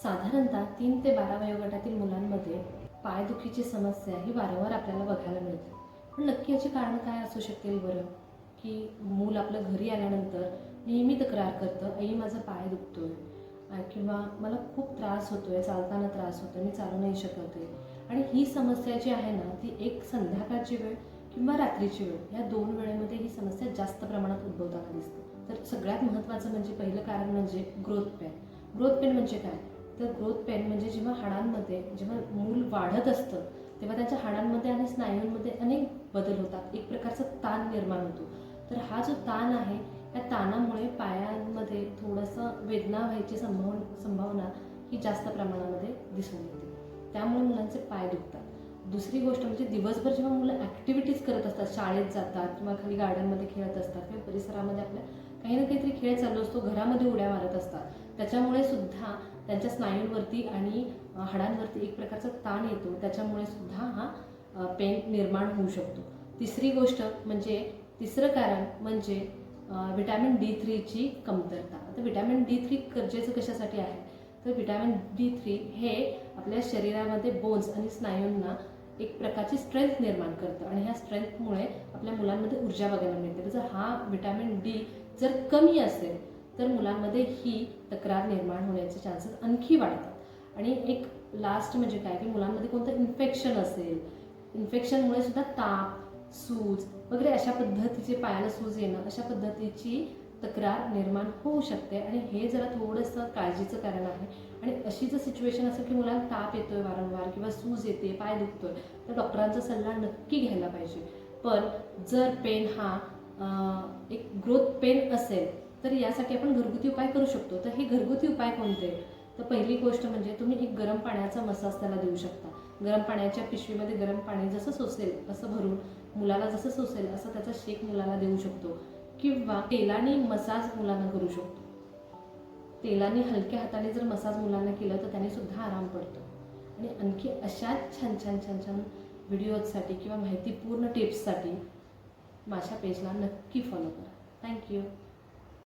साधारणतः 3 ते 12 वयोगटातील मुलांमध्ये पायदुखीची समस्या ही वारंवार आपल्याला बघायला मिळते. पण नक्की याची कारण काय असू शकेल बरं? की मूल आपलं घरी आल्यानंतर नेहमी तक्रार करतं, आई माझा पाय दुखतोय किंवा मला खूप त्रास होतोय, चालताना त्रास होतोय, मी चालू नाही शकत आहे. आणि ही समस्या जी आहे ना, ती एक संध्याकाळची वेळ किंवा रात्रीची वेळ या 2 वेळेमध्ये ही समस्या जास्त प्रमाणात उद्भवताना दिसते. तर सगळ्यात महत्त्वाचं म्हणजे पहिलं कारण म्हणजे ग्रोथ पेन. ग्रोथ पेन म्हणजे काय? तर ग्रोथ पेन म्हणजे जेव्हा हाडांमध्ये जेव्हा मूल वाढत असतं तेव्हा त्यांच्या हाडांमध्ये आणि स्नायूंमध्ये अनेक बदल होतात, एक प्रकारचा ताण निर्माण होतो. तर हा जो ताण आहे या ताणामुळे पायांमध्ये थोडंसं वेदना व्हायची संभावना ही जास्त प्रमाणामध्ये दिसून येते. त्यामुळे मुलांचे पाय दुखतात. दुसरी गोष्ट म्हणजे दिवसभर जेव्हा मुलं ॲक्टिव्हिटीज करत असतात, शाळेत जातात किंवा खाली गार्डनमध्ये खेळत असतात किंवा परिसरामध्ये आपल्या काही ना काहीतरी खेळ चालू असतो, घरामध्ये उड्या मारत असतात, त्याच्यामुळे सुद्धा त्यांच्या स्नायूंवरती आणि हाडांवरती एक प्रकारचा ताण येतो. त्याच्यामुळे सुद्धा हा पेन निर्माण होऊ शकतो. तिसरं कारण म्हणजे विटॅमिन D3ची कमतरता. आता विटॅमिन D3 गरजेचं कशासाठी आहे? तर विटॅमिन D3 हे आपल्या शरीरामध्ये बोन्स आणि स्नायूंना एक प्रकारची स्ट्रेंथ निर्माण करतं आणि ह्या स्ट्रेंथमुळे आपल्या मुलांमध्ये ऊर्जा बघायला मिळते. जर हा विटॅमिन D जर कमी असेल तर मुलांमध्ये ही तक्रार निर्माण होण्याचे चान्सेस आणखी वाढतात. आणि एक लास्ट म्हणजे काय की मुलांमध्ये कोणतं इन्फेक्शन असेल, इन्फेक्शनमुळे सुद्धा ताप, सूज वगैरे अशा पद्धतीचे पायाला सूज येणं अशा पद्धतीची तक्रार निर्माण होऊ शकते. आणि हे जरा थोडंसं काळजीचं कारण आहे. आणि अशी जर सिच्युएशन असेल की मुलांना ताप येतोय वारंवार किंवा सूज येते, पाय दुखतोय, तर डॉक्टरांचा सल्ला नक्की घ्यायला पाहिजे. पण जर पेन हा एक ग्रोथ पेन असेल तर यासाठी आपण घरगुती उपाय करू शकतो. तर हे घरगुती उपाय कोणते? तर पहिली गोष्ट म्हणजे तुम्ही एक गरम पाण्याचा मसाज त्याला देऊ शकता. गरम पाण्याच्या पिशवीमध्ये गरम पाणी जसं सोसेल असं भरून मुलाला जसं सोसेल असं त्याचा शेक मुलाला देऊ शकतो. किंवा तेलाने मसाज मुलांना करू शकतो. तेलाने हलक्या हाताने जर मसाज मुलांना केलं तर त्याने सुद्धा आराम पडतो. आणि आणखी अशाच छान छान छान छान व्हिडिओजसाठी किंवा माहितीपूर्ण टिप्ससाठी माझ्या पेजला नक्की फॉलो करा. थँक्यू.